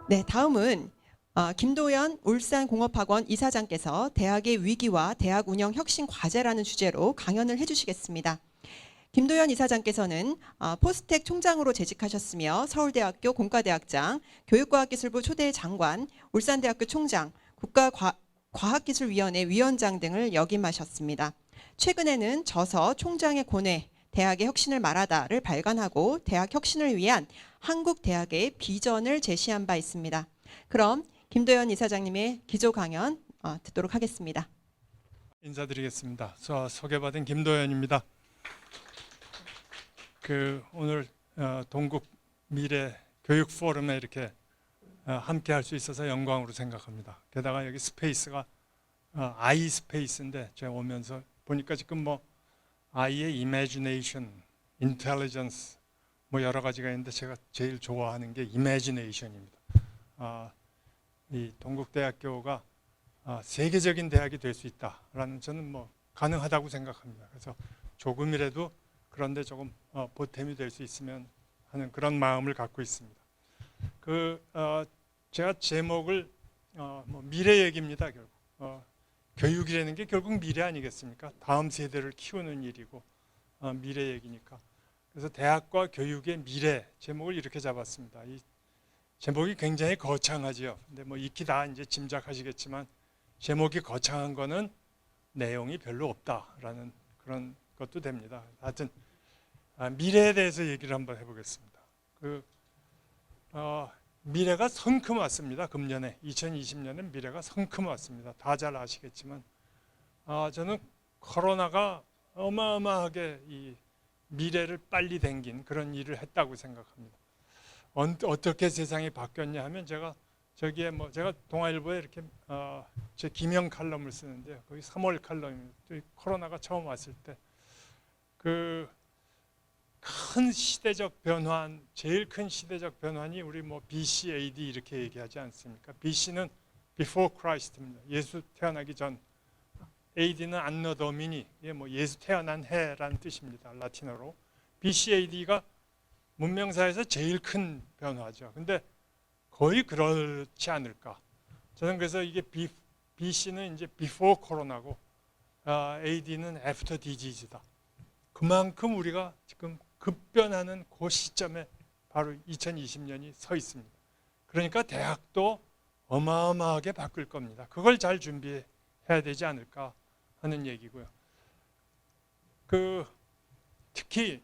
네, 다음은 김도연 울산공업학원 이사장께서 대학의 위기와 대학 운영 혁신 과제라는 주제로 강연을 해주시겠습니다. 김도연 이사장께서는 포스텍 총장으로 재직하셨으며 서울대학교 공과대학장, 교육과학기술부 초대 장관, 울산대학교 총장, 국가과학기술위원회 위원장 등을 역임하셨습니다. 최근에는 저서 총장의 고뇌, 대학의 혁신을 말하다를 발간하고 대학 혁신을 위한 한국 대학의 비전을 제시한 바 있습니다. 그럼 김도연 이사장님의 기조 강연 듣도록 하겠습니다. 인사드리겠습니다. 저 소개받은 김도연입니다. 오늘 동국 미래 교육 포럼에 이렇게 함께 할 수 있어서 영광으로 생각합니다. 게다가 여기 스페이스가 아이 스페이스인데 제가 오면서 보니까 지금 뭐 아이의 이미지네이션, 인텔리전스 뭐 여러 가지가 있는데 제가 제일 좋아하는 게 이미지네이션입니다. 이 동국대학교가 세계적인 대학이 될 수 있다라는 저는 뭐 가능하다고 생각합니다. 그래서 조금이라도 그런데 조금 보탬이 될 수 있으면 하는 그런 마음을 갖고 있습니다. 제가 제목을 뭐 미래 얘기입니다. 결국 교육이라는 게 결국 미래 아니겠습니까? 다음 세대를 키우는 일이고 미래 얘기니까. 그래서 대학과 교육의 미래 제목을 이렇게 잡았습니다. 이 제목이 굉장히 거창하지요. 근데 뭐 익히 다 이제 짐작하시겠지만 제목이 거창한 거는 내용이 별로 없다라는 그런 것도 됩니다. 하여튼 미래에 대해서 얘기를 한번 해보겠습니다. 미래가 성큼 왔습니다. 금년에 2020년에 미래가 성큼 왔습니다. 다 잘 아시겠지만 저는 코로나가 어마어마하게 이 미래를 빨리 당긴 그런 일을 했다고 생각합니다. 어떻게 세상이 바뀌었냐 하면 제가 동아일보에 이렇게 제 기명 칼럼을 쓰는데요. 거기 3월 칼럼입니다. 코로나가 처음 왔을 때 큰 시대적 변환, 제일 큰 시대적 변환이 우리 뭐 BC, AD 이렇게 얘기하지 않습니까? BC는 Before Christ입니다. 예수 태어나기 전. AD는 Anno Domini, 뭐 예수 태어난 해라는 뜻입니다. 라틴어로. BC, AD가 문명사에서 제일 큰 변화죠. 근데 거의 그렇지 않을까. 저는 그래서 이게 BC는 이제 Before 코로나고 AD는 After Disease다. 그만큼 우리가 지금 급변하는 그 시점에 바로 2020년이 서 있습니다. 그러니까 대학도 어마어마하게 바뀔 겁니다. 그걸 잘 준비해야 되지 않을까 하는 얘기고요. 특히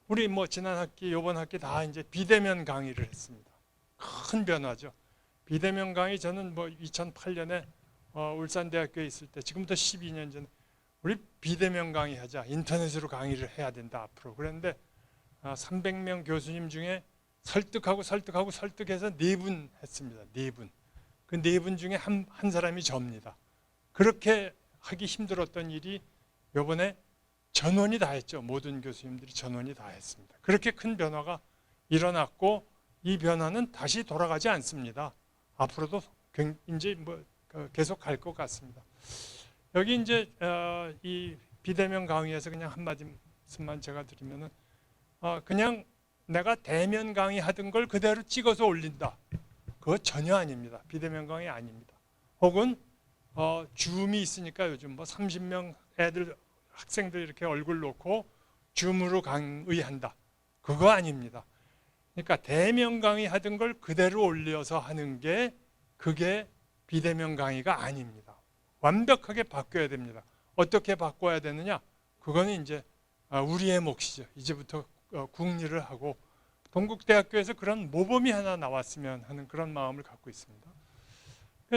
우리 지난 학기, 이번 학기 다 이제 비대면 강의를 했습니다. 큰 변화죠. 비대면 강의 저는 2008년에 울산대학교에 있을 때 지금부터 12년 전에 우리 비대면 강의하자. 인터넷으로 강의를 해야 된다 앞으로. 그런데 300명 교수님 중에 설득해서 4분 했습니다. 4분. 그 4분 중에 한 사람이 접니다. 그렇게 하기 힘들었던 일이 이번에 전원이 다 했죠. 모든 교수님들이 전원이 다 했습니다. 그렇게 큰 변화가 일어났고 이 변화는 다시 돌아가지 않습니다. 앞으로도 이제 계속 갈 것 같습니다. 여기 이제 이 비대면 강의에서 그냥 한마디만 제가 드리면은 그냥 내가 대면 강의 하던 걸 그대로 찍어서 올린다. 그거 전혀 아닙니다. 비대면 강의 아닙니다. 혹은 줌이 있으니까 요즘 30명 학생들 이렇게 얼굴 놓고 줌으로 강의한다. 그거 아닙니다. 그러니까 대면 강의 하던 걸 그대로 올려서 하는 게 그게 비대면 강의가 아닙니다. 완벽하게 바뀌어야 됩니다. 어떻게 바꿔야 되느냐? 그거는 이제 우리의 몫이죠. 이제부터 국리를 하고 동국대학교에서 그런 모범이 하나 나왔으면 하는 그런 마음을 갖고 있습니다.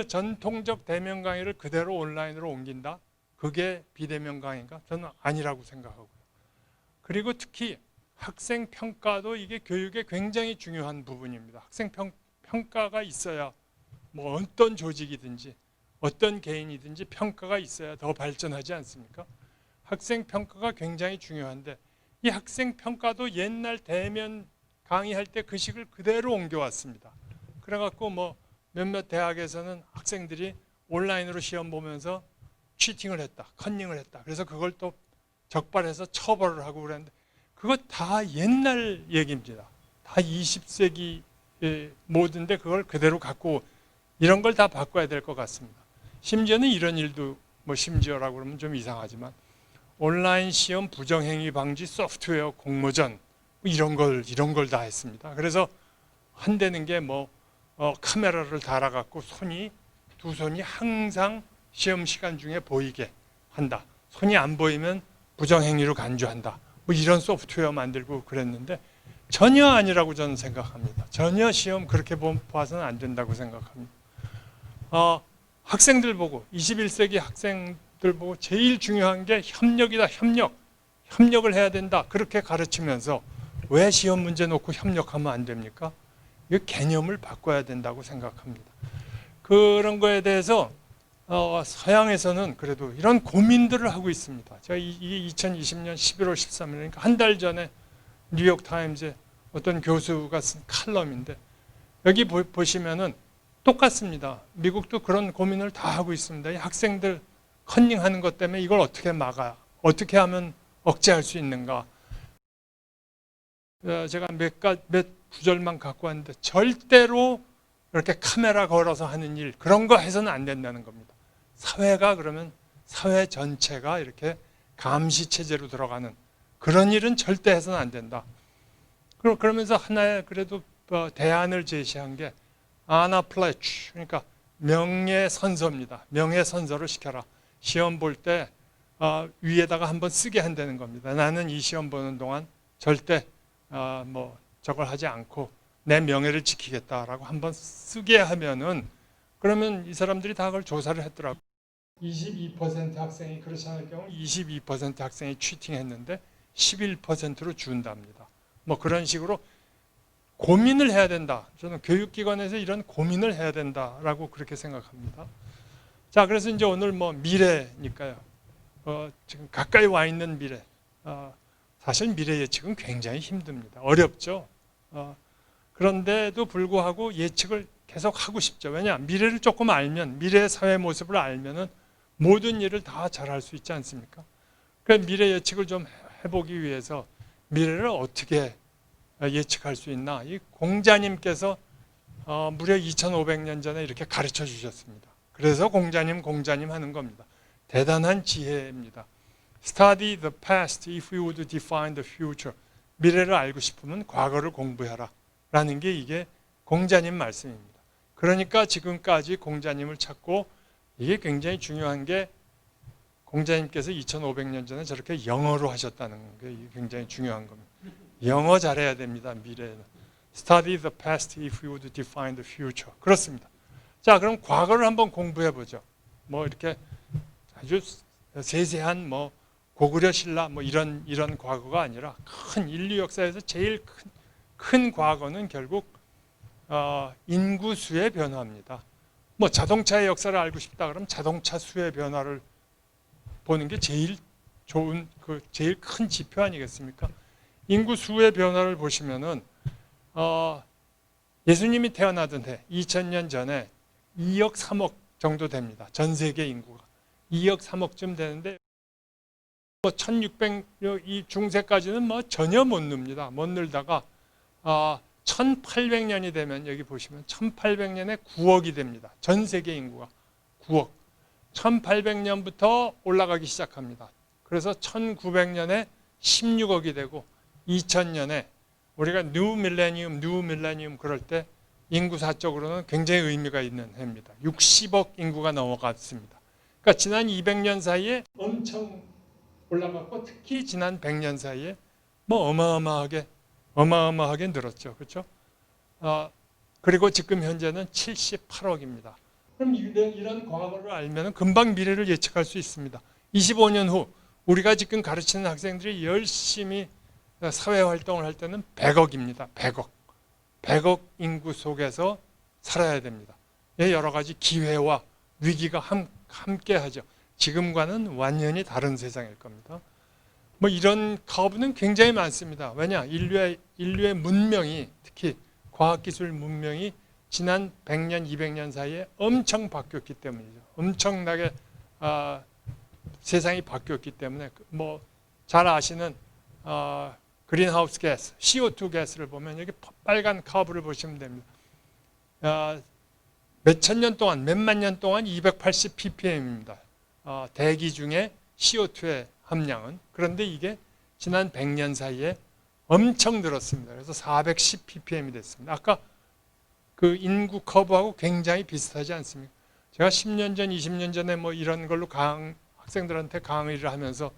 전통적 대면 강의를 그대로 온라인으로 옮긴다? 그게 비대면 강의인가? 저는 아니라고 생각하고요. 그리고 특히 학생 평가도 이게 교육의 굉장히 중요한 부분입니다. 학생 평가가 있어야 어떤 조직이든지 어떤 개인이든지 평가가 있어야 더 발전하지 않습니까? 학생 평가가 굉장히 중요한데 이 학생 평가도 옛날 대면 강의할 때 그 식을 그대로 옮겨왔습니다. 그래갖고 몇몇 대학에서는 학생들이 온라인으로 시험 보면서 치팅을 했다, 컨닝을 했다. 그래서 그걸 또 적발해서 처벌을 하고 그랬는데 그거 다 옛날 얘기입니다. 다 20세기에 모든데 그걸 그대로 갖고 이런 걸 다 바꿔야 될 것 같습니다. 심지어는 이런 일도 뭐 심지어라고 그러면 좀 이상하지만 온라인 시험 부정행위 방지 소프트웨어 공모전 이런 걸 다 했습니다. 그래서 한다는 게 뭐 카메라를 달아갖고 두 손이 항상 시험 시간 중에 보이게 한다. 손이 안 보이면 부정행위로 간주한다. 뭐 이런 소프트웨어 만들고 그랬는데 전혀 아니라고 저는 생각합니다. 전혀 시험 그렇게 봐서는 안 된다고 생각합니다. 학생들 보고 21세기 학생들 보고 제일 중요한 게 협력이다. 협력을 해야 된다. 그렇게 가르치면서 왜 시험 문제 놓고 협력하면 안 됩니까? 이 개념을 바꿔야 된다고 생각합니다. 그런 거에 대해서 서양에서는 그래도 이런 고민들을 하고 있습니다. 제가 이게 2020년 11월 13일이니까 한 달 전에 뉴욕타임즈에 어떤 교수가 쓴 칼럼인데 여기 보시면은 똑같습니다. 미국도 그런 고민을 다 하고 있습니다. 이 학생들 컨닝하는 것 때문에 이걸 어떻게 어떻게 하면 억제할 수 있는가. 제가 몇 구절만 갖고 왔는데 절대로 이렇게 카메라 걸어서 하는 일 그런 거 해서는 안 된다는 겁니다. 사회가 그러면 사회 전체가 이렇게 감시 체제로 들어가는 그런 일은 절대 해서는 안 된다. 그러면서 하나의 그래도 대안을 제시한 게 아나 플래치 그러니까 명예선서입니다. 명예선서를 시켜라. 시험 볼 때 위에다가 한번 쓰게 한다는 겁니다. 나는 이 시험 보는 동안 절대 뭐 저걸 하지 않고 내 명예를 지키겠다라고 한번 쓰게 하면은 그러면 이 사람들이 다 그걸 조사를 했더라고요. 22% 학생이 그렇지 않을 경우 22% 학생이 취팅했는데 11%로 준답니다. 뭐 그런 식으로 고민을 해야 된다. 저는 교육기관에서 이런 고민을 해야 된다라고 그렇게 생각합니다. 자, 그래서 이제 오늘 뭐 미래니까요. 지금 가까이 와 있는 미래. 사실 미래 예측은 굉장히 힘듭니다. 어렵죠. 그런데도 불구하고 예측을 계속 하고 싶죠. 왜냐? 미래를 조금 알면, 미래의 사회 모습을 알면은 모든 일을 다 잘할 수 있지 않습니까? 그 미래 예측을 좀 해보기 위해서 미래를 어떻게 예측할 수 있나? 이 공자님께서 무려 2500년 전에 이렇게 가르쳐 주셨습니다. 그래서 공자님 하는 겁니다. 대단한 지혜입니다. Study the past if you would define the future. 미래를 알고 싶으면 과거를 공부해라. 라는 게 이게 공자님 말씀입니다. 그러니까 지금까지 공자님을 찾고 이게 굉장히 중요한 게 공자님께서 2500년 전에 저렇게 영어로 하셨다는 게 굉장히 중요한 겁니다. 영어 잘해야 됩니다. 미래에는. Study the past if you would define the future. 그렇습니다. 자, 그럼 과거를 한번 공부해 보죠. 뭐 이렇게 아주 세세한 뭐 고구려 신라 뭐 이런 과거가 아니라 큰 인류 역사에서 제일 큰 과거는 결국 인구 수의 변화입니다. 뭐 자동차의 역사를 알고 싶다 그러면 자동차 수의 변화를 보는 게 제일 좋은 제일 큰 지표 아니겠습니까? 인구 수의 변화를 보시면은 예수님이 태어나던 해 2000년 전에 2억 3억 정도 됩니다. 전 세계 인구가 2억 3억쯤 되는데 뭐 1600 이 중세까지는 뭐 전혀 못 늡니다. 못 늘다가 1800년이 되면 여기 보시면 1800년에 9억이 됩니다. 전 세계 인구가 9억. 1800년부터 올라가기 시작합니다. 그래서 1900년에 16억이 되고 2000년에 우리가 뉴 밀레니엄 그럴 때 인구사적으로는 굉장히 의미가 있는 해입니다. 60억 인구가 넘어갔습니다. 그러니까 지난 200년 사이에 엄청 올라갔고 특히 지난 100년 사이에 뭐 어마어마하게 늘었죠. 그렇죠? 그리고 지금 현재는 78억입니다. 그럼 이런 과거를 알면 금방 미래를 예측할 수 있습니다. 25년 후 우리가 지금 가르치는 학생들이 열심히 사회활동을 할 때는 100억입니다. 100억 인구 속에서 살아야 됩니다. 여러 가지 기회와 위기가 함께 하죠. 지금과는 완전히 다른 세상일 겁니다. 뭐 이런 커브는 굉장히 많습니다. 왜냐? 인류의 문명이 특히 과학기술 문명이 지난 100년, 200년 사이에 엄청 바뀌었기 때문이죠. 엄청나게 세상이 바뀌었기 때문에 뭐 잘 아시는 그린하우스 가스, CO2 가스를 보면 여기 빨간 커브를 보시면 됩니다. 몇천 년 동안, 몇만 년 동안 280 ppm입니다. 대기 중에 CO2의 함량은. 그런데 이게 지난 100년 사이에 엄청 늘었습니다. 그래서 410 ppm이 됐습니다. 아까 그 인구 커브하고 굉장히 비슷하지 않습니까? 제가 10년 전, 20년 전에 뭐 이런 걸로 학생들한테 강의를 하면서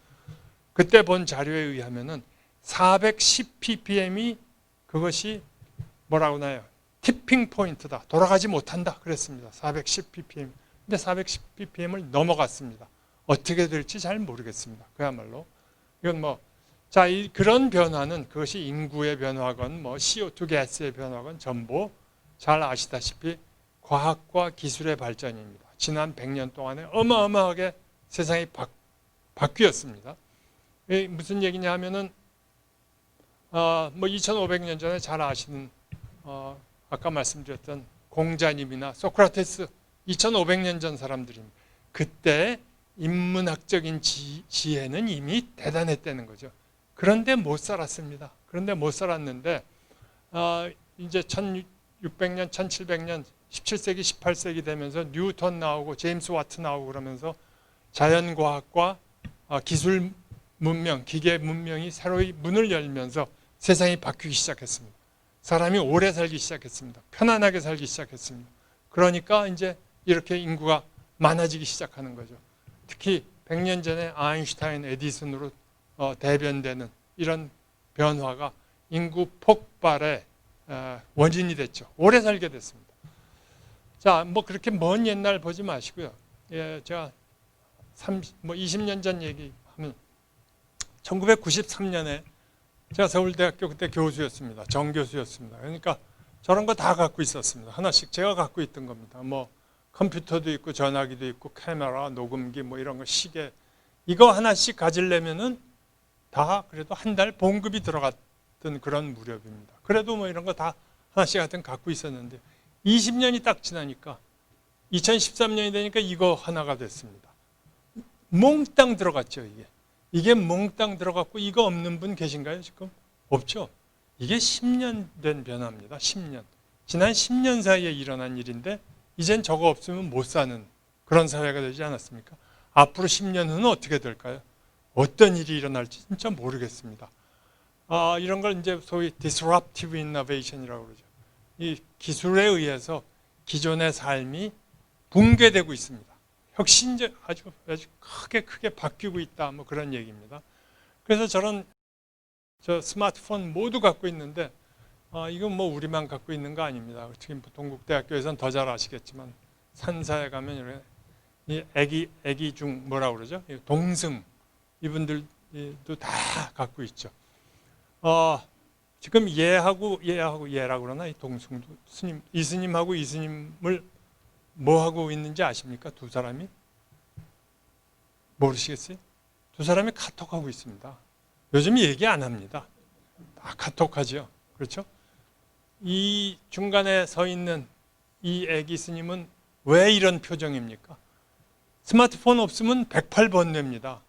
그때 본 자료에 의하면은 410 ppm이 그것이 뭐라고 나요? 티핑 포인트다. 돌아가지 못한다. 그랬습니다. 410 ppm. 근데 410 ppm을 넘어갔습니다. 어떻게 될지 잘 모르겠습니다. 그야말로. 이건 뭐, 자, 그런 변화는 그것이 인구의 변화건 뭐 CO2 가스의 변화건 전부 잘 아시다시피 과학과 기술의 발전입니다. 지난 100년 동안에 어마어마하게 세상이 바뀌었습니다. 무슨 얘기냐 하면은, 뭐 2500년 전에 잘 아시는, 아까 말씀드렸던 공자님이나 소크라테스 2500년 전 사람들입니다. 그때 인문학적인 지혜는 이미 대단했다는 거죠. 그런데 못 살았습니다. 그런데 못 살았는데 이제 1600년, 1700년, 17세기, 18세기 되면서 뉴턴 나오고 제임스 와트 나오고 그러면서 자연과학과 기술 문명, 기계 문명이 새로이 문을 열면서 세상이 바뀌기 시작했습니다. 사람이 오래 살기 시작했습니다. 편안하게 살기 시작했습니다. 그러니까 이제 이렇게 인구가 많아지기 시작하는 거죠. 특히 100년 전에 아인슈타인, 에디슨으로 대변되는 이런 변화가 인구 폭발의 원인이 됐죠. 오래 살게 됐습니다. 자, 뭐 그렇게 먼 옛날 보지 마시고요. 예, 제가 20년 전 얘기하면 1993년에 제가 서울대학교 그때 교수였습니다. 정교수였습니다. 그러니까 저런 거 다 갖고 있었습니다. 하나씩 제가 갖고 있던 겁니다. 뭐 컴퓨터도 있고 전화기도 있고 카메라, 녹음기 뭐 이런 거 시계 이거 하나씩 가지려면은 다 그래도 한 달 봉급이 들어갔던 그런 무렵입니다. 그래도 뭐 이런 거 다 하나씩 하여튼 갖고 있었는데 20년이 딱 지나니까 2013년이 되니까 이거 하나가 됐습니다. 몽땅 들어갔죠, 이게. 이게 몽땅 들어갔고 이거 없는 분 계신가요, 지금? 없죠. 이게 10년 된 변화입니다. 10년. 지난 10년 사이에 일어난 일인데 이젠 저거 없으면 못 사는 그런 사회가 되지 않았습니까? 앞으로 10년 후는 어떻게 될까요? 어떤 일이 일어날지 진짜 모르겠습니다. 이런 걸 이제 소위 disruptive innovation이라고 그러죠. 이 기술에 의해서 기존의 삶이 붕괴되고 있습니다. 혁신적 아주 크게 바뀌고 있다. 뭐 그런 얘기입니다. 그래서 저 스마트폰 모두 갖고 있는데 이건 뭐 우리만 갖고 있는 거 아닙니다. 특히 동국대학교에서는 더 잘 아시겠지만 산사에 가면 이렇게 이 애기 중 뭐라 그러죠? 동승 이분들도 다 갖고 있죠. 지금 얘라고 그러나 이 동승도 이스님하고 이스님을 뭐 하고 있는지 아십니까? 두 사람이? 모르시겠어요? 두 사람이 카톡하고 있습니다. 요즘 얘기 안 합니다. 다 카톡하죠. 그렇죠? 이 중간에 서 있는 이 애기 스님은 왜 이런 표정입니까? 스마트폰 없으면 108번 냅니다.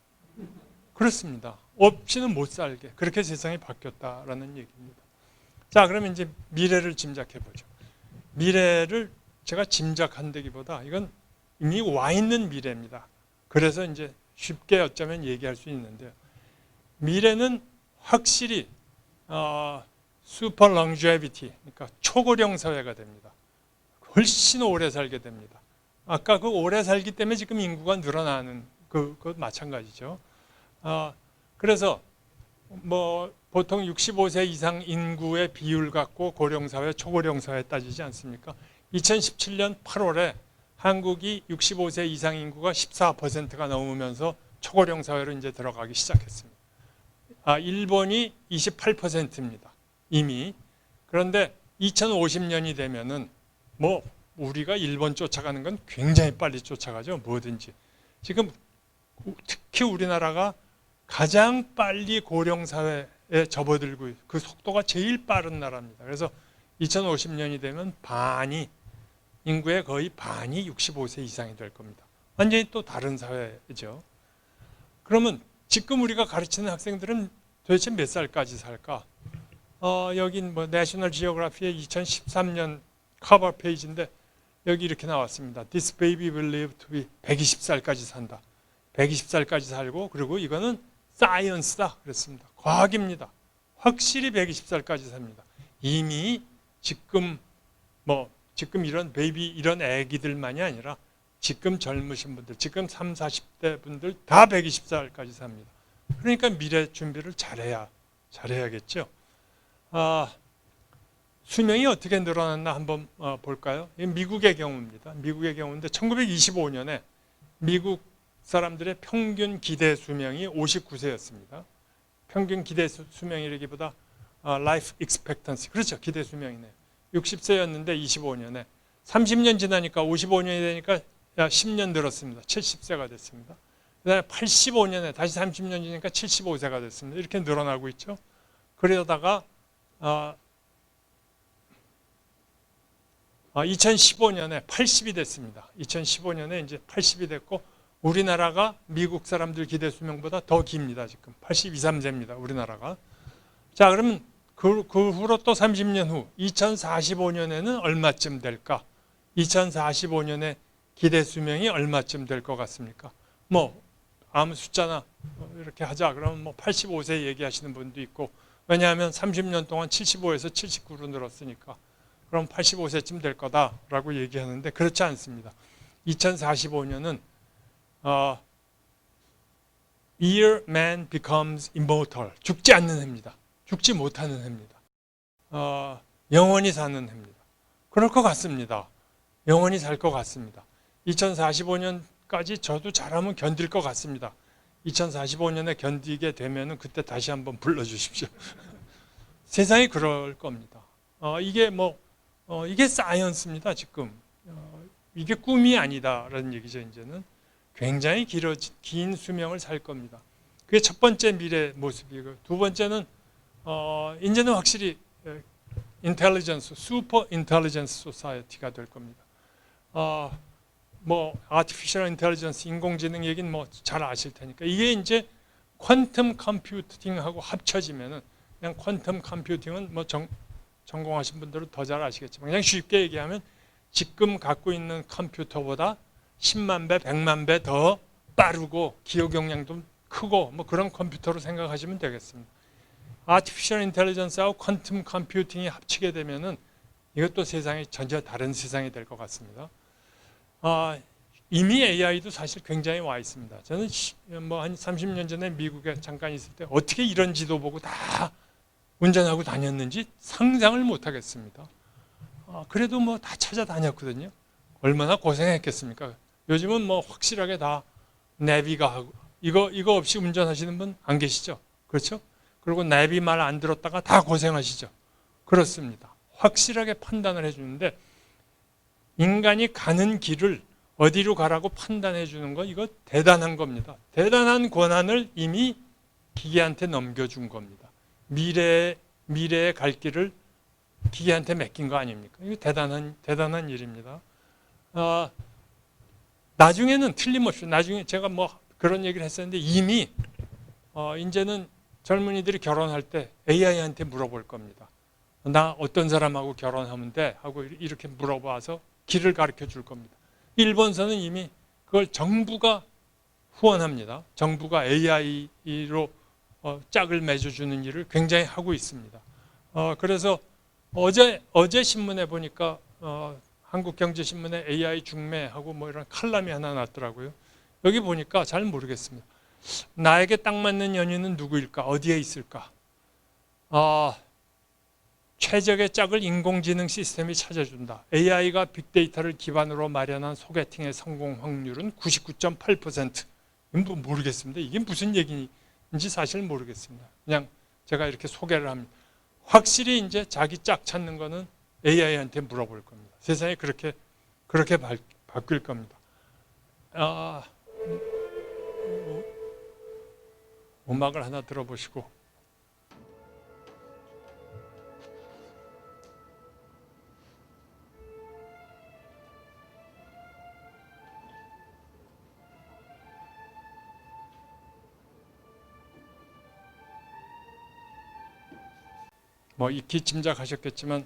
그렇습니다. 없이는 못 살게. 그렇게 세상이 바뀌었다라는 얘기입니다. 자, 그러면 이제 미래를 짐작해 보죠. 미래를 제가 짐작한다기보다 이건 이미 와 있는 미래입니다. 그래서 이제 쉽게 어쩌면 얘기할 수 있는데요. 미래는 확실히 슈퍼 롱제비티, 그러니까 초고령 사회가 됩니다. 훨씬 오래 살게 됩니다. 아까 그 오래 살기 때문에 지금 인구가 늘어나는 그 마찬가지죠. 그래서 뭐 보통 65세 이상 인구의 비율 갖고 고령사회, 초고령사회 따지지 않습니까? 2017년 8월에 한국이 65세 이상 인구가 14%가 넘으면서 초고령사회로 이제 들어가기 시작했습니다. 일본이 28%입니다. 이미. 그런데 2050년이 되면은 뭐 우리가 일본 쫓아가는 건 굉장히 빨리 쫓아가죠. 뭐든지. 지금 특히 우리나라가 가장 빨리 고령사회에 접어들고 그 속도가 제일 빠른 나라입니다. 그래서 2050년이 되면 인구의 거의 반이 65세 이상이 될 겁니다. 완전히 또 다른 사회죠. 그러면 지금 우리가 가르치는 학생들은 도대체 몇 살까지 살까? 여긴 뭐 내셔널 지오그래피의 2013년 커버 페이지인데 여기 이렇게 나왔습니다. This baby will live to be 120살까지 산다. 120살까지 살고 그리고 이거는 사이언스다 그랬습니다. 과학입니다. 확실히 120살까지 삽니다. 이미 지금 이런 베이비 이런 아기들만이 아니라 지금 젊으신 분들, 지금 3, 40대 분들 다 120살까지 삽니다. 그러니까 미래 준비를 잘해야겠죠. 수명이 어떻게 늘어났나 한번 볼까요? 미국의 경우입니다. 미국의 경우인데 1925년에 미국 사람들의 평균 기대 수명이 59세였습니다. 평균 기대 수명이라기보다 life expectancy, 그렇죠. 기대 수명이네요. 60세였는데 25년에 30년 지나니까 55년이 되니까 10년 늘었습니다. 70세가 됐습니다. 그다음에 85년에 다시 30년 지나니까 75세가 됐습니다. 이렇게 늘어나고 있죠. 그러다가 2015년에 80이 됐습니다. 2015년에 이제 80이 됐고 우리나라가 미국 사람들 기대 수명보다 더 깁니다. 지금 82, 3세입니다. 우리나라가. 자, 그러면 그 후로 또 30년 후 2045년에는 얼마쯤 될까? 2045년에 기대 수명이 얼마쯤 될 것 같습니까? 아무 숫자나 이렇게 하자. 그러면 85세 얘기하시는 분도 있고, 왜냐하면 30년 동안 75에서 79로 늘었으니까 그럼 85세쯤 될 거다라고 얘기하는데 그렇지 않습니다. 2045년은 year man becomes immortal. 죽지 않는 해입니다. 죽지 못하는 해입니다. 영원히 사는 해입니다. 그럴 것 같습니다. 영원히 살 것 같습니다. 2045년까지 저도 잘하면 견딜 것 같습니다. 2045년에 견디게 되면 그때 다시 한번 불러주십시오. 세상이 그럴 겁니다. 이게 사이언스입니다. 지금 이게 꿈이 아니다라는 얘기죠. 이제는 굉장히 긴 수명을 살 겁니다. 그게 첫 번째 미래 모습이고, 두 번째는 이제는 확실히 인텔리전스, 슈퍼 인텔리전스 소사이어티가 될 겁니다. 아티피셜 인텔리전스, 인공지능 얘기는 잘 아실 테니까 이게 이제 퀀텀 컴퓨팅하고 합쳐지면은 그냥 퀀텀 컴퓨팅은 전공하신 분들은 더 잘 아시겠지만 그냥 쉽게 얘기하면 지금 갖고 있는 컴퓨터보다 10만 배, 100만 배 더 빠르고 기억 용량도 크고 그런 컴퓨터로 생각하시면 되겠습니다. 아티피셜 인텔리전스하고 퀀텀 컴퓨팅이 합치게 되면은 이것도 세상이 전혀 다른 세상이 될 것 같습니다. 이미 AI도 사실 굉장히 와 있습니다. 저는 한 30년 전에 미국에 잠깐 있을 때 어떻게 이런 지도 보고 다 운전하고 다녔는지 상상을 못 하겠습니다. 그래도 다 찾아다녔거든요. 얼마나 고생했겠습니까? 요즘은 확실하게 다 내비가 하고 이거 없이 운전하시는 분 안 계시죠? 그렇죠? 그리고 내비 말 안 들었다가 다 고생하시죠? 그렇습니다. 확실하게 판단을 해주는데 인간이 가는 길을 어디로 가라고 판단해 주는 거 이거 대단한 겁니다. 대단한 권한을 이미 기계한테 넘겨준 겁니다. 미래의 갈 길을 기계한테 맡긴 거 아닙니까? 이거 대단한 일입니다. 나중에는 틀림없이 나중에 제가 그런 얘기를 했었는데 이미 이제는 젊은이들이 결혼할 때 AI한테 물어볼 겁니다. 나 어떤 사람하고 결혼하면 돼? 하고 이렇게 물어봐서 길을 가르쳐 줄 겁니다. 일본서는 이미 그걸 정부가 후원합니다. 정부가 AI로 짝을 맺어주는 일을 굉장히 하고 있습니다. 그래서 어제 신문에 보니까 한국경제신문에 AI 중매하고 이런 칼럼이 하나 났더라고요. 여기 보니까 잘 모르겠습니다. 나에게 딱 맞는 연인은 누구일까? 어디에 있을까? 최적의 짝을 인공지능 시스템이 찾아준다. AI가 빅데이터를 기반으로 마련한 소개팅의 성공 확률은 99.8%. 이건 모르겠습니다. 이게 무슨 얘기인지 사실 모르겠습니다. 그냥 제가 이렇게 소개를 합니다. 확실히 이제 자기 짝 찾는 거는 AI한테 물어볼 겁니다. 세상이 그렇게 바뀔 겁니다. 음악을 하나 들어보시고. 익히 짐작하셨겠지만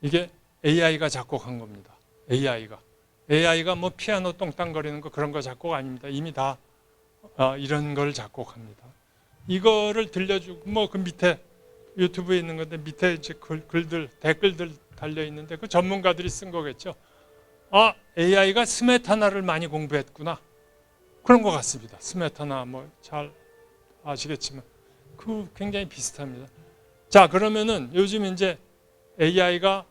이게 AI가 작곡한 겁니다. AI가 뭐 피아노 똥땅거리는 거 그런 거 작곡 아닙니다. 이미 다 이런 걸 작곡합니다. 이거를 들려주고 뭐 그 밑에 유튜브에 있는 건데 밑에 이제 댓글들 달려 있는데 그 전문가들이 쓴 거겠죠. 아, AI가 스메타나를 많이 공부했구나. 그런 것 같습니다. 스메타나 뭐 잘 아시겠지만 그 굉장히 비슷합니다. 자, 그러면은 요즘 이제 AI가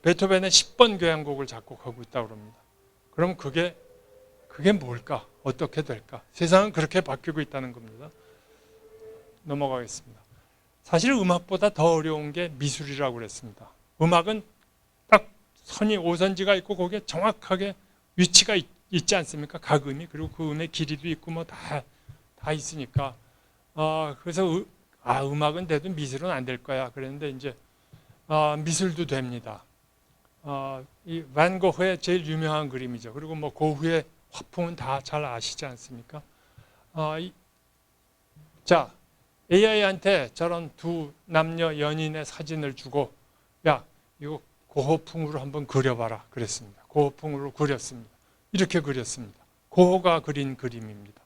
베토벤의 10번 교향곡을 작곡하고 있다고 그럽니다. 그럼 그게 뭘까? 어떻게 될까? 세상은 그렇게 바뀌고 있다는 겁니다. 넘어가겠습니다. 사실 음악보다 더 어려운 게 미술이라고 그랬습니다. 음악은 딱 선이 오선지가 있고 거기에 정확하게 위치가 있지 않습니까? 각 음이. 그리고 그 음의 길이도 있고 뭐 다 있으니까. 그래서 음악은 돼도 미술은 안 될 거야. 그랬는데 이제 미술도 됩니다. 이 반 고흐의 제일 유명한 그림이죠. 그리고 뭐 고흐의 화풍은 다 잘 아시지 않습니까? 자, AI한테 저런 두 남녀 연인의 사진을 주고 야, 이거 고흐풍으로 한번 그려봐라 그랬습니다. 고흐풍으로 그렸습니다. 이렇게 그렸습니다. 고흐가 그린 그림입니다.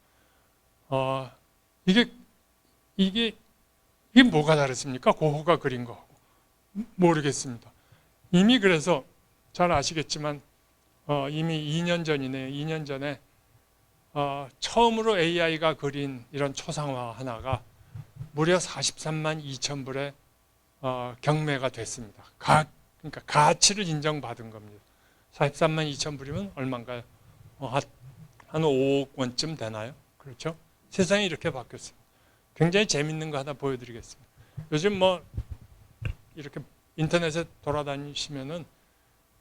이게 뭐가 다르습니까? 고흐가 그린 거하고 모르겠습니다. 이미 그래서 잘 아시겠지만 이미 2년 전이네요. 2년 전에 처음으로 AI가 그린 이런 초상화 하나가 무려 43만 2천 불의 경매가 됐습니다. 그러니까 가치를 인정받은 겁니다. 43만 2천 불이면 얼마인가요? 한 5억 원쯤 되나요? 그렇죠? 세상이 이렇게 바뀌었습니다. 굉장히 재밌는 거 하나 보여드리겠습니다. 요즘 뭐 이렇게 인터넷에 돌아다니시면은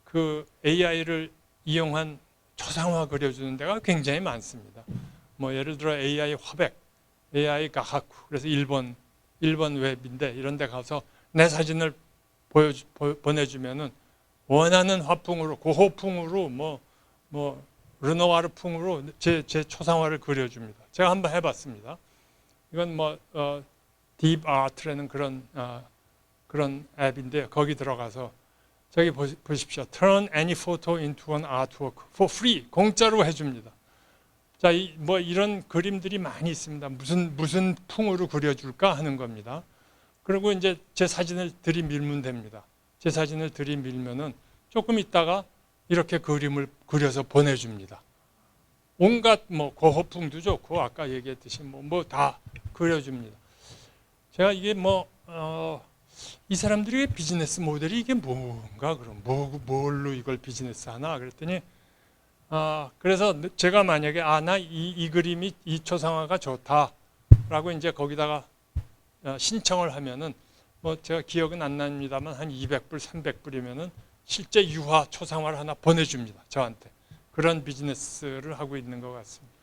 그 AI를 이용한 초상화 그려주는 데가 굉장히 많습니다. 뭐 예를 들어 AI 화백, AI 가하쿠, 그래서 일본 웹인데 이런 데 가서 내 사진을 보내주면은 원하는 화풍으로, 고호풍으로 뭐 르노와르풍으로 제 초상화를 그려줍니다. 제가 한번 해봤습니다. 이건 뭐 딥아트라는 그런 앱인데요. 거기 들어가서 저기 보십시오. Turn any photo into an artwork for free. 공짜로 해줍니다. 자, 뭐 이런 그림들이 많이 있습니다. 무슨 풍으로 그려줄까 하는 겁니다. 그리고 이제 제 사진을 들이밀면 됩니다. 제 사진을 들이밀면은 조금 있다가 이렇게 그림을 그려서 보내줍니다. 온갖 뭐 고호풍도 좋고 아까 얘기했듯이 뭐 다 그려줍니다. 제가 이게 이 사람들의 비즈니스 모델이 이게 뭔가 그럼 뭘로 이걸 비즈니스 하나 그랬더니 그래서 제가 만약에 나 이 그림이 이 초상화가 좋다라고 이제 거기다가 신청을 하면은 뭐 제가 기억은 안 납니다만 한 200불, 300불이면은 실제 유화 초상화를 하나 보내줍니다. 저한테. 그런 비즈니스를 하고 있는 것 같습니다.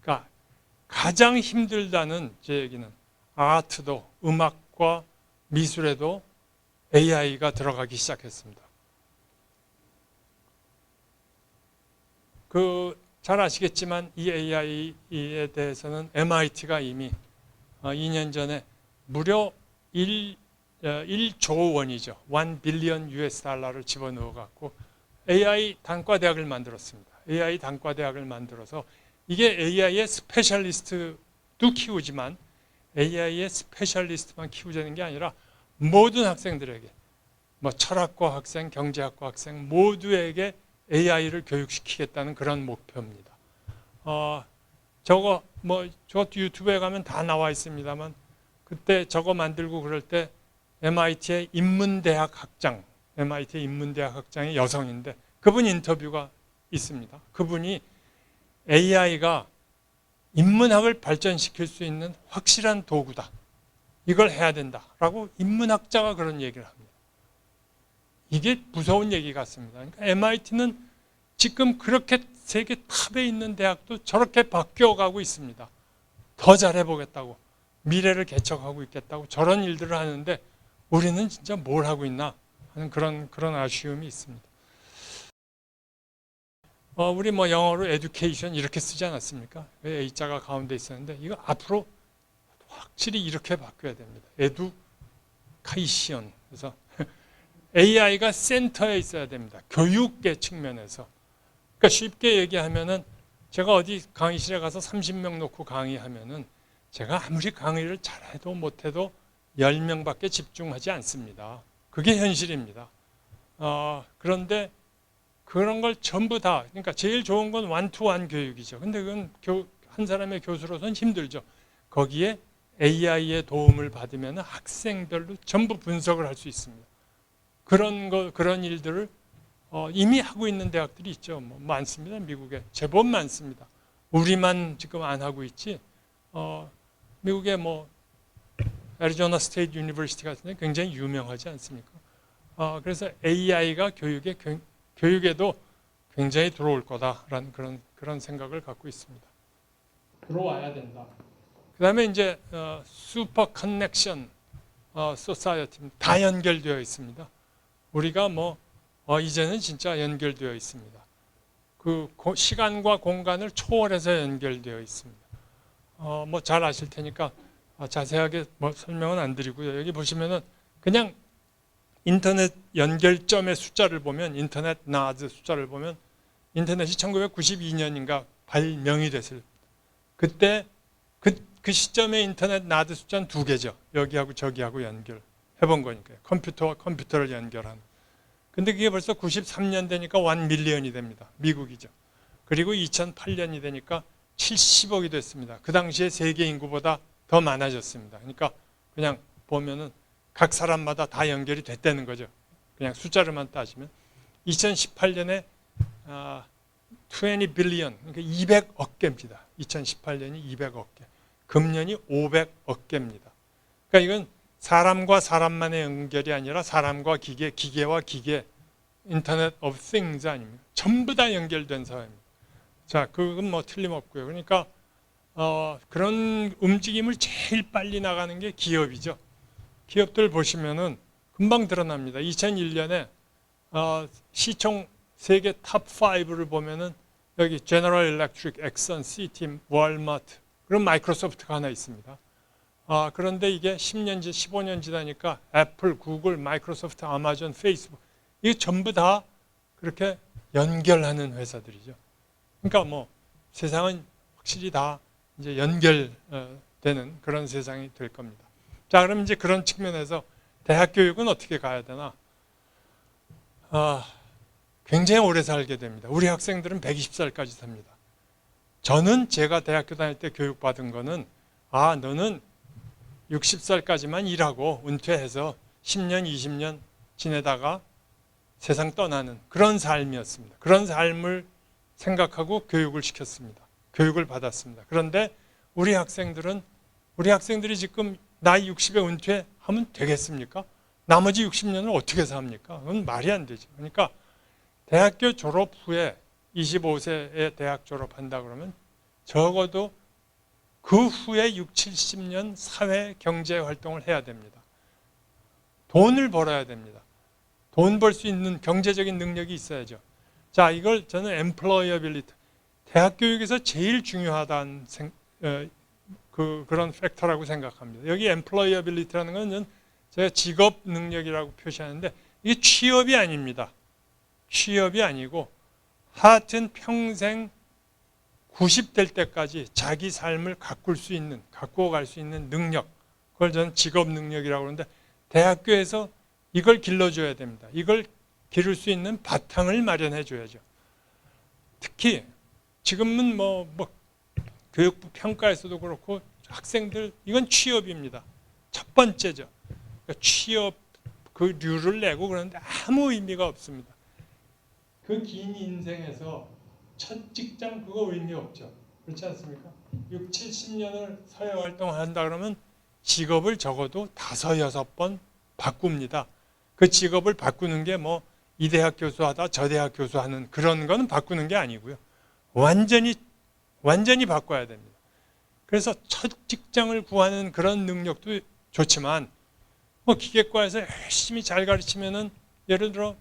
그러니까 가장 힘들다는 제 얘기는 아트도 음악과 미술에도 AI가 들어가기 시작했습니다. 잘 아시겠지만 이 AI에 대해서는 MIT가 이미 2년 전에 무려 1조 원이죠. 1 빌리언 US 달러를 집어넣어 갖고 AI 단과대학을 만들었습니다. AI 단과대학을 만들어서 이게 AI의 스페셜리스트도 키우지만 AI의 스페셜리스트만 키우자는 게 아니라 모든 학생들에게 뭐 철학과 학생, 경제학과 학생 모두에게 AI를 교육시키겠다는 그런 목표입니다. 저것도 유튜브에 가면 다 나와 있습니다만 그때 저거 만들고 그럴 때 MIT의 인문대학 학장이 여성인데 그분 인터뷰가 있습니다. 그분이 AI가 인문학을 발전시킬 수 있는 확실한 도구다. 이걸 해야 된다라고 인문학자가 그런 얘기를 합니다. 이게 무서운 얘기 같습니다. 그러니까 MIT는 지금 그렇게 세계 탑에 있는 대학도 저렇게 바뀌어가고 있습니다. 더 잘해보겠다고, 미래를 개척하고 있겠다고 저런 일들을 하는데 우리는 진짜 뭘 하고 있나 하는 그런 아쉬움이 있습니다. 우리 뭐 영어로 education 이렇게 쓰지 않았습니까? A자가 가운데 있었는데 이거 앞으로 확실히 이렇게 바뀌어야 됩니다. education. 그래서 AI가 센터에 있어야 됩니다. 교육계 측면에서. 그러니까 쉽게 얘기하면은 제가 어디 강의실에 가서 30명 놓고 강의하면은 제가 아무리 강의를 잘해도 못해도 10명밖에 집중하지 않습니다. 그게 현실입니다. 그런데 그런 걸 전부 다, 그러니까 제일 좋은 건 원투원 교육이죠. 근데 그건 한 사람의 교수로서는 힘들죠. 거기에 AI의 도움을 받으면 학생별로 전부 분석을 할 수 있습니다. 그런 일들을 이미 하고 있는 대학들이 있죠. 뭐 많습니다. 미국에 제법 많습니다. 우리만 지금 안 하고 있지. 미국에 뭐 애리조나 스테이트 유니버시티 같은 데 굉장히 유명하지 않습니까? 그래서 AI가 교육에도 굉장히 들어올 거다라는 그런 생각을 갖고 있습니다. 들어와야 된다. 그다음에 이제 슈퍼 커넥션 소사이어티 다 연결되어 있습니다. 우리가 이제는 진짜 연결되어 있습니다. 그 시간과 공간을 초월해서 연결되어 있습니다. 뭐 잘 아실 테니까 자세하게 설명은 안 드리고요. 여기 보시면은 그냥 인터넷 연결점의 숫자를 보면 인터넷 나드 숫자를 보면 인터넷이 1992년인가 발명이 됐을 그때 그 시점에 인터넷 나드 숫자는 2개죠. 여기하고 저기하고 연결해 본 거니까요. 컴퓨터와 컴퓨터를 연결하는. 근데 그게 벌써 93년 되니까 1 밀리언이 됩니다. 미국이죠. 그리고 2008년이 되니까 70억이 됐습니다. 그 당시에 세계 인구보다 더 많아졌습니다. 그러니까 그냥 보면은 각 사람마다 다 연결이 됐다는 거죠. 그냥 숫자로만 따지면 2018년에 20 빌리언, 그러니까 200억 개입니다. 2018년이 200억 개. 금년이 500억 개입니다. 그러니까 이건 사람과 사람만의 연결이 아니라 사람과 기계, 기계와 기계, 인터넷 오브 띵스 아닙니까? 전부 다 연결된 사회입니다. 자, 그건 뭐 틀림없고요. 그러니까 그런 움직임을 제일 빨리 나가는 게 기업이죠. 기업들 보시면은 금방 드러납니다. 2001년에 시총 세계 탑 5를 보면은 여기 제너럴 일렉트릭, 엑선, 시티, 월마트, 그럼 마이크로소프트가 하나 있습니다. 그런데 이게 10년, 15년 지나니까 애플, 구글, 마이크로소프트, 아마존, 페이스북 이게 전부 다 그렇게 연결하는 회사들이죠. 그러니까 뭐 세상은 확실히 다 이제 연결되는 그런 세상이 될 겁니다. 자, 그럼 이제 그런 측면에서 대학 교육은 어떻게 가야 되나? 굉장히 오래 살게 됩니다. 우리 학생들은 120살까지 삽니다. 저는 제가 대학교 다닐 때 교육받은 거는 너는 60살까지만 일하고 은퇴해서 10년, 20년 지내다가 세상 떠나는 그런 삶이었습니다. 그런 삶을 생각하고 교육을 시켰습니다. 교육을 받았습니다. 그런데 우리 학생들이 지금 나이 60에 은퇴하면 되겠습니까? 나머지 60년을 어떻게 삽니까? 그건 말이 안 되죠. 그러니까 대학교 졸업 후에 25세에 대학 졸업한다 그러면 적어도 그 후에 6, 70년 사회 경제 활동을 해야 됩니다. 돈을 벌어야 됩니다. 돈 벌 수 있는 경제적인 능력이 있어야죠. 자, 이걸 저는 employability, 대학 교육에서 제일 중요하다는 그런 팩터라고 생각합니다. 여기 employability라는 것은 제가 직업 능력이라고 표시하는데 이게 취업이 아닙니다. 취업이 아니고 하여튼 평생 90될 때까지 자기 삶을 가꾸어 갈 수 있는 능력, 그걸 저는 직업 능력이라고 하는데 대학교에서 이걸 길러줘야 됩니다. 이걸 기를 수 있는 바탕을 마련해 줘야죠. 특히 지금은 교육부 평가에서도 그렇고 학생들 이건 취업입니다. 첫 번째죠. 그러니까 취업 그 류를 내고 그러는데 아무 의미가 없습니다. 그 긴 인생에서 첫 직장 그거 의미 없죠. 그렇지 않습니까? 6, 70년을 사회 활동한다 그러면 직업을 적어도 5, 6번 바꿉니다. 그 직업을 바꾸는 게 이 대학 교수하다 저 대학 교수하는 그런 거는 바꾸는 게 아니고요. 완전히 바꿔야 됩니다. 그래서 첫 직장을 구하는 그런 능력도 좋지만 기계과에서 열심히 잘 가르치면은 예를 들어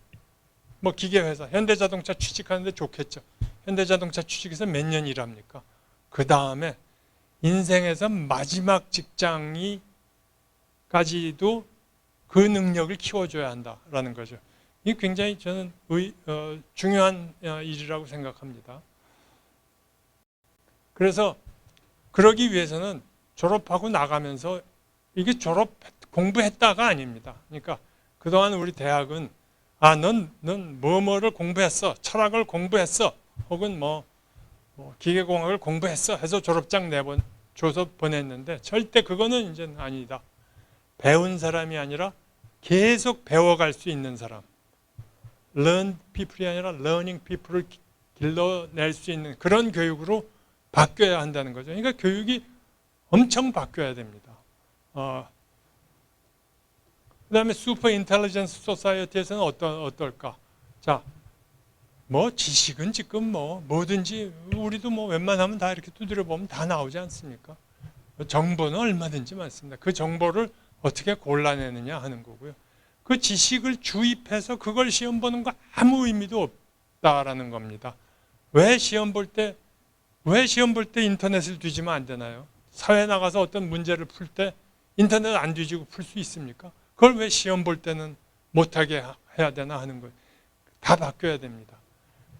기계회사, 현대자동차 취직하는데 좋겠죠. 현대자동차 취직해서 몇 년 일합니까? 그 다음에 인생에서 마지막 직장까지도 그 능력을 키워줘야 한다라는 거죠. 이게 굉장히 저는 중요한 일이라고 생각합니다. 그래서 그러기 위해서는 졸업하고 나가면서 이게 공부했다가 아닙니다. 그러니까 그동안 우리 대학은 넌 뭐뭐를 공부했어, 철학을 공부했어, 혹은 뭐 기계공학을 공부했어 해서 졸업장 줘서 보냈는데 절대 그거는 이제는 아니다. 배운 사람이 아니라 계속 배워갈 수 있는 사람. learn people이 아니라 learning people을 길러낼 수 있는 그런 교육으로 바뀌어야 한다는 거죠. 그러니까 교육이 엄청 바뀌어야 됩니다. 그 다음에 슈퍼 인텔리전스 소사이어티에서는 어떨까? 자, 뭐 지식은 지금 뭐든지 우리도 웬만하면 다 이렇게 두드려 보면 다 나오지 않습니까? 정보는 얼마든지 많습니다. 그 정보를 어떻게 골라내느냐 하는 거고요. 그 지식을 주입해서 그걸 시험 보는 거 아무 의미도 없다라는 겁니다. 왜 시험 볼 때 인터넷을 뒤지면 안 되나요? 사회 나가서 어떤 문제를 풀 때 인터넷 안 뒤지고 풀 수 있습니까? 그걸 왜 시험 볼 때는 못하게 해야 되나 하는 거예요. 다 바뀌어야 됩니다.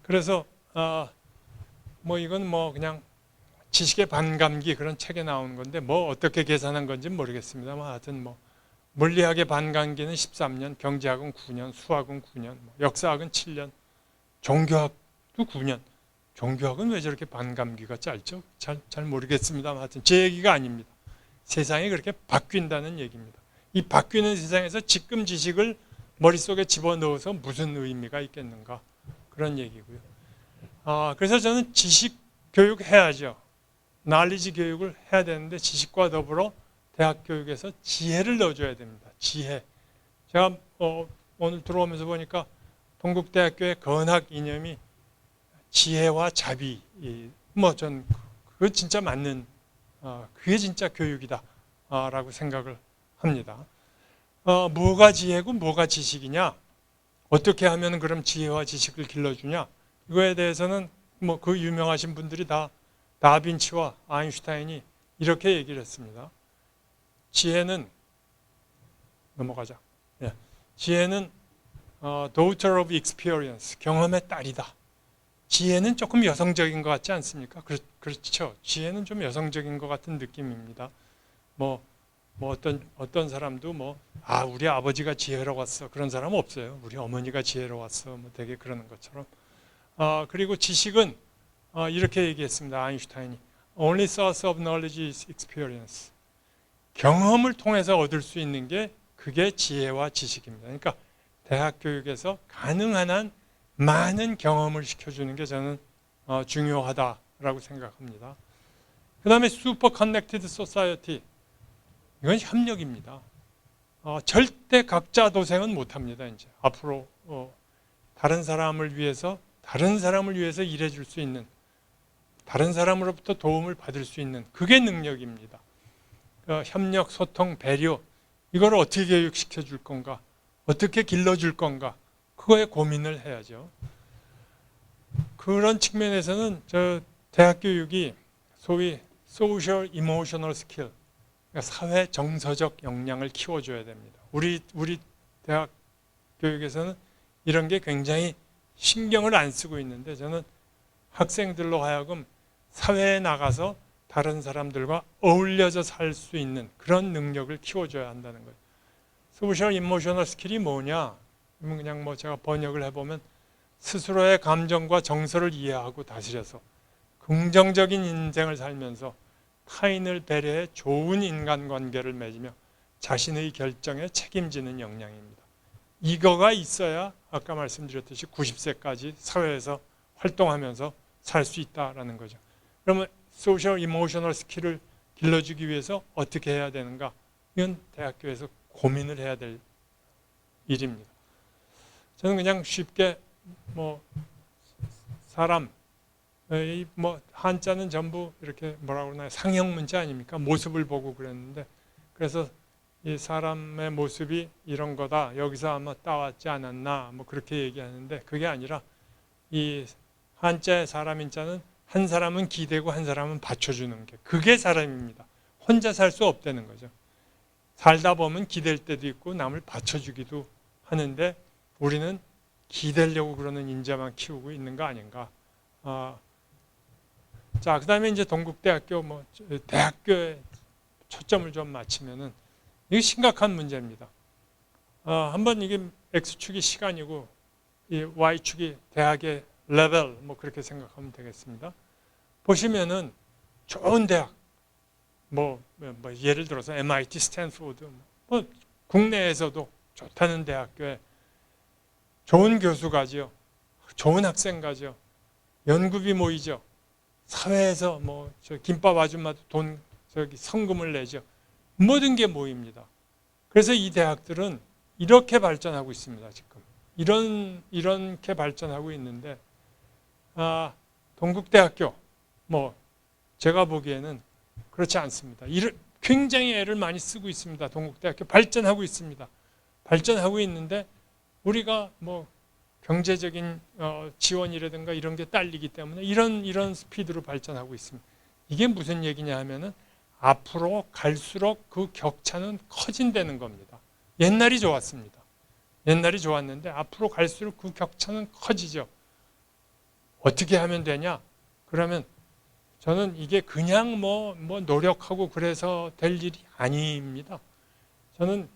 그래서 이건 그냥 지식의 반감기 그런 책에 나오는 건데 어떻게 계산한 건지는 모르겠습니다만 하여튼 물리학의 반감기는 13년, 경제학은 9년, 수학은 9년, 역사학은 7년, 종교학도 9년. 종교학은 왜 저렇게 반감기가 짧죠? 잘 모르겠습니다만 하여튼 제 얘기가 아닙니다. 세상이 그렇게 바뀐다는 얘기입니다. 이 바뀌는 세상에서 지금 지식을 머릿속에 집어넣어서 무슨 의미가 있겠는가 그런 얘기고요. 그래서 저는 지식 교육 해야죠. knowledge 교육을 해야 되는데 지식과 더불어 대학 교육에서 지혜를 넣어줘야 됩니다. 지혜. 제가 오늘 들어오면서 보니까 동국대학교의 건학 이념이 지혜와 자비. 전 그거 진짜 맞는 그게 진짜 교육이다라고 생각을 합니다. 뭐가 지혜고 뭐가 지식이냐? 어떻게 하면 그럼 지혜와 지식을 길러주냐? 이거에 대해서는 그 유명하신 분들이 다 다빈치와 아인슈타인이 이렇게 얘기를 했습니다. 지혜는 넘어가자. 지혜는 daughter of experience, 경험의 딸이다. 지혜는 조금 여성적인 것 같지 않습니까? 그렇죠. 지혜는 좀 여성적인 것 같은 느낌입니다. 어떤 사람도 우리 아버지가 지혜로웠어. 그런 사람은 없어요. 우리 어머니가 지혜로웠어. 되게 그러는 것처럼. 그리고 지식은 이렇게 얘기했습니다. 아인슈타인이. Only source of knowledge is experience. 경험을 통해서 얻을 수 있는 게 그게 지혜와 지식입니다. 그러니까 대학 교육에서 가능한 한 많은 경험을 시켜주는 게 저는 중요하다라고 생각합니다. 그 다음에 슈퍼 커넥티드 소사이어티. 이건 협력입니다. 절대 각자 도생은 못합니다. 이제 앞으로 다른 사람을 위해서 일해줄 수 있는, 다른 사람으로부터 도움을 받을 수 있는 그게 능력입니다. 협력, 소통, 배려 이걸 어떻게 교육시켜 줄 건가, 어떻게 길러줄 건가 그거에 고민을 해야죠. 그런 측면에서는 저 대학 교육이 소위 소셜 이모셔널 스킬, 사회 정서적 역량을 키워줘야 됩니다. 우리 대학 교육에서는 이런 게 굉장히 신경을 안 쓰고 있는데 저는 학생들로 하여금 사회에 나가서 다른 사람들과 어울려서 살 수 있는 그런 능력을 키워줘야 한다는 거예요. 소셜 이모셔널 스킬이 뭐냐? 그냥 제가 번역을 해보면 스스로의 감정과 정서를 이해하고 다스려서 긍정적인 인생을 살면서 타인을 배려해 좋은 인간관계를 맺으며 자신의 결정에 책임지는 역량입니다. 이거가 있어야 아까 말씀드렸듯이 90세까지 사회에서 활동하면서 살 수 있다라는 거죠. 그러면 소셜 이모셔널 스킬을 길러주기 위해서 어떻게 해야 되는가? 이건 대학교에서 고민을 해야 될 일입니다. 저는 그냥 쉽게 사람, 한자는 전부 이렇게 뭐라고 그러나요? 상형 문자 아닙니까? 모습을 보고 그랬는데, 그래서 이 사람의 모습이 이런 거다. 여기서 아마 따왔지 않았나? 그렇게 얘기하는데 그게 아니라 이 한자의 사람인자는 한 사람은 기대고 한 사람은 받쳐주는 게 그게 사람입니다. 혼자 살 수 없다는 거죠. 살다 보면 기댈 때도 있고 남을 받쳐주기도 하는데 우리는 기대려고 그러는 인재만 키우고 있는 거 아닌가. 자, 그다음에 이제 동국대학교 대학교에 초점을 좀 맞추면은 이게 심각한 문제입니다. 한번 이게 X축이 시간이고 이 Y축이 대학의 레벨 그렇게 생각하면 되겠습니다. 보시면은 좋은 대학 예를 들어서 MIT, 스탠포드 국내에서도 좋다는 대학교에 좋은 교수 가죠. 좋은 학생 가죠. 연구비 모이죠. 사회에서 김밥 아줌마도 성금을 내죠. 모든 게 모입니다. 그래서 이 대학들은 이렇게 발전하고 있습니다. 지금 이렇게 발전하고 있는데 동국대학교 제가 보기에는 그렇지 않습니다. 굉장히 애를 많이 쓰고 있습니다. 동국대학교 발전하고 있습니다. 발전하고 있는데 우리가 경제적인 지원이라든가 이런 게 딸리기 때문에 이런 스피드로 발전하고 있습니다. 이게 무슨 얘기냐 하면은 앞으로 갈수록 그 격차는 커진다는 겁니다. 옛날이 좋았습니다. 옛날이 좋았는데 앞으로 갈수록 그 격차는 커지죠. 어떻게 하면 되냐? 그러면 저는 이게 그냥 노력하고 그래서 될 일이 아닙니다. 저는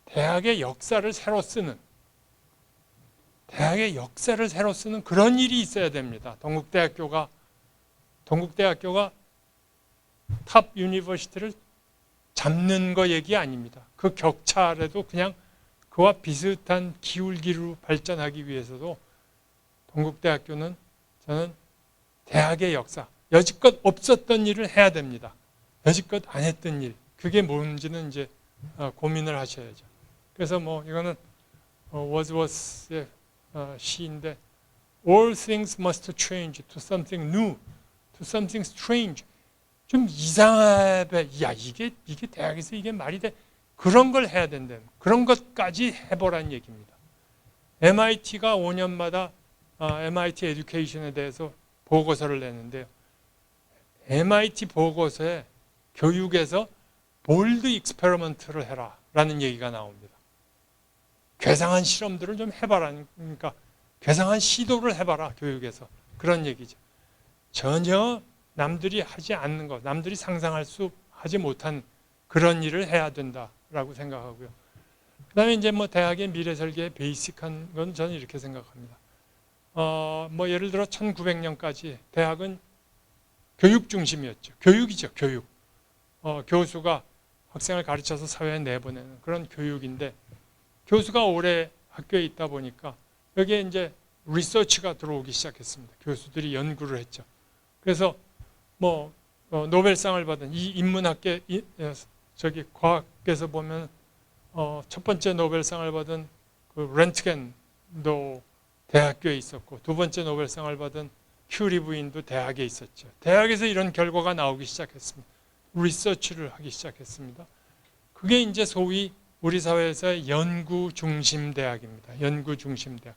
대학의 역사를 새로 쓰는 그런 일이 있어야 됩니다. 동국대학교가 탑 유니버시티를 잡는 거 얘기 아닙니다. 그 격차라도 그냥 그와 비슷한 기울기로 발전하기 위해서도 동국대학교는 저는 대학의 역사, 여지껏 없었던 일을 해야 됩니다. 여지껏 안 했던 일, 그게 뭔지는 이제 고민을 하셔야죠. 그래서 이거는 워즈워스의 시인데 All things must change to something new, to something strange. 좀 이상하게 이게 대학에서 이게 말이 돼? 그런 걸 해야 된다. 그런 것까지 해보라는 얘기입니다. MIT가 5년마다 MIT 에듀케이션에 대해서 보고서를 내는데요. MIT 보고서에 교육에서 볼드 익스페리먼트를 해라 라는 얘기가 나옵니다. 괴상한 실험들을 좀 해봐라. 그러니까 괴상한 시도를 해봐라 교육에서. 그런 얘기죠. 전혀 남들이 하지 않는 것, 남들이 하지 못한 그런 일을 해야 된다라고 생각하고요. 그 다음에 이제 대학의 미래 설계의 베이직한 건 저는 이렇게 생각합니다. 예를 들어 1900년까지 대학은 교육 중심이었죠. 교육이죠, 교육. 교수가 학생을 가르쳐서 사회에 내보내는 그런 교육인데 교수가 오래 학교에 있다 보니까 여기에 이제 리서치가 들어오기 시작했습니다. 교수들이 연구를 했죠. 그래서 노벨상을 받은 이 인문학계 과학에서 보면 첫 번째 노벨상을 받은 그 렌트겐도 대학교에 있었고 두 번째 노벨상을 받은 큐리 부인도 대학에 있었죠. 대학에서 이런 결과가 나오기 시작했습니다. 리서치를 하기 시작했습니다. 그게 이제 소위 우리 사회에서의 연구 중심 대학입니다. 연구 중심 대학.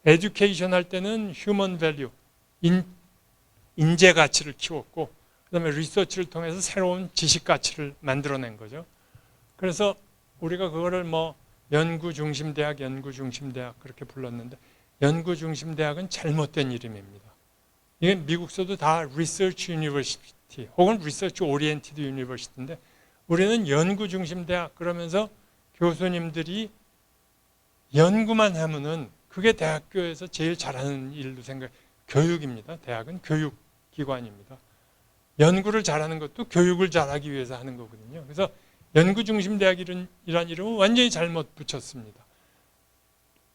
에듀케이션 할 때는 휴먼 밸류, 인재 가치를 키웠고 그다음에 리서치를 통해서 새로운 지식 가치를 만들어낸 거죠. 그래서 우리가 그거를 연구 중심 대학 그렇게 불렀는데 연구 중심 대학은 잘못된 이름입니다. 이게 미국서도 다 리서치 유니버시티 혹은 리서치 오리엔티드 유니버시티인데 우리는 연구 중심 대학 그러면서 교수님들이 연구만 하면은 그게 대학교에서 제일 잘하는 일로 교육입니다. 대학은 교육기관입니다. 연구를 잘하는 것도 교육을 잘하기 위해서 하는 거거든요. 그래서 연구 중심 대학이란 이름은 완전히 잘못 붙였습니다.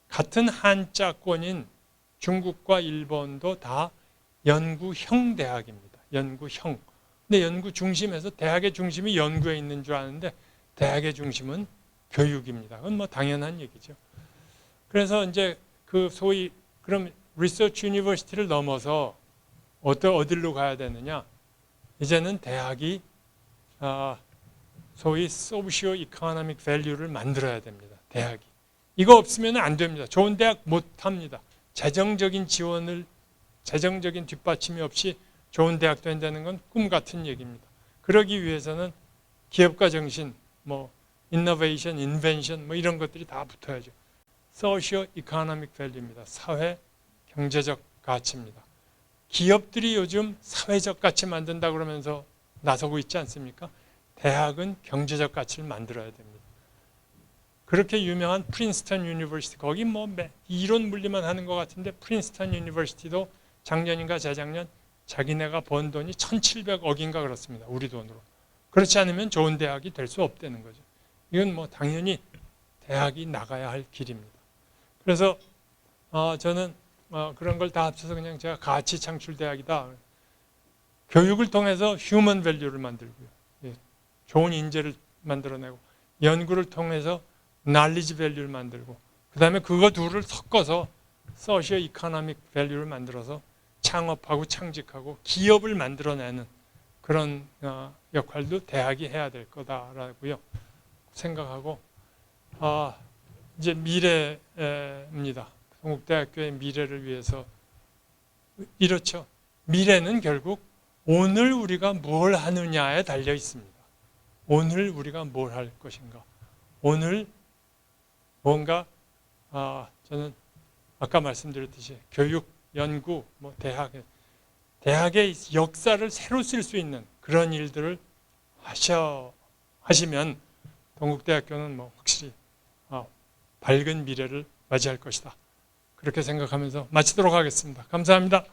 같은 한자권인 중국과 일본도 다 연구형 대학입니다. 연구형. 근데 연구 중심에서 대학의 중심이 연구에 있는 줄 아는데 대학의 중심은 교육입니다. 그건 당연한 얘기죠. 그래서 이제 그 소위 그럼 리서치 유니버시티를 넘어서 어디로 가야 되느냐? 이제는 대학이 소위 소시오 이코노믹 밸류를 만들어야 됩니다. 대학이. 이거 없으면 안 됩니다. 좋은 대학 못 합니다. 재정적인 뒷받침이 없이 좋은 대학 된다는 건 꿈 같은 얘기입니다. 그러기 위해서는 기업가 정신, innovation, invention 뭐 이런 것들이 다 붙어야죠. socio-economic value입니다. 사회 경제적 가치입니다. 기업들이 요즘 사회적 가치 만든다 그러면서 나서고 있지 않습니까? 대학은 경제적 가치를 만들어야 됩니다. 그렇게 유명한 프린스턴 유니버시티, 거기 뭐 이론 물리만 하는 것 같은데 프린스턴 유니버시티도 작년인가 재작년 자기네가 번 돈이 1,700억인가 그렇습니다. 우리 돈으로. 그렇지 않으면 좋은 대학이 될 수 없다는 거죠. 이건 뭐 당연히 대학이 나가야 할 길입니다. 그래서 저는 그런 걸 다 합쳐서 그냥 제가 가치 창출 대학이다. 교육을 통해서 휴먼 밸류를 만들고요. 좋은 인재를 만들어내고 연구를 통해서 knowledge value를 만들고 그 다음에 그거 둘을 섞어서 socio economic value를 만들어서 창업하고 창직하고 기업을 만들어내는 그런 역할도 대학이 해야 될 거다라고요 생각하고 이제 미래입니다. 동국대학교의 미래를 위해서 이렇죠. 미래는 결국 오늘 우리가 뭘 하느냐에 달려 있습니다. 오늘 우리가 뭘 할 것인가. 오늘 뭔가 저는 아까 말씀드렸듯이 교육, 연구, 뭐 대학의 역사를 새로 쓸 수 있는 그런 일들을 하시면 동국대학교는 뭐 확실히 밝은 미래를 맞이할 것이다. 그렇게 생각하면서 마치도록 하겠습니다. 감사합니다.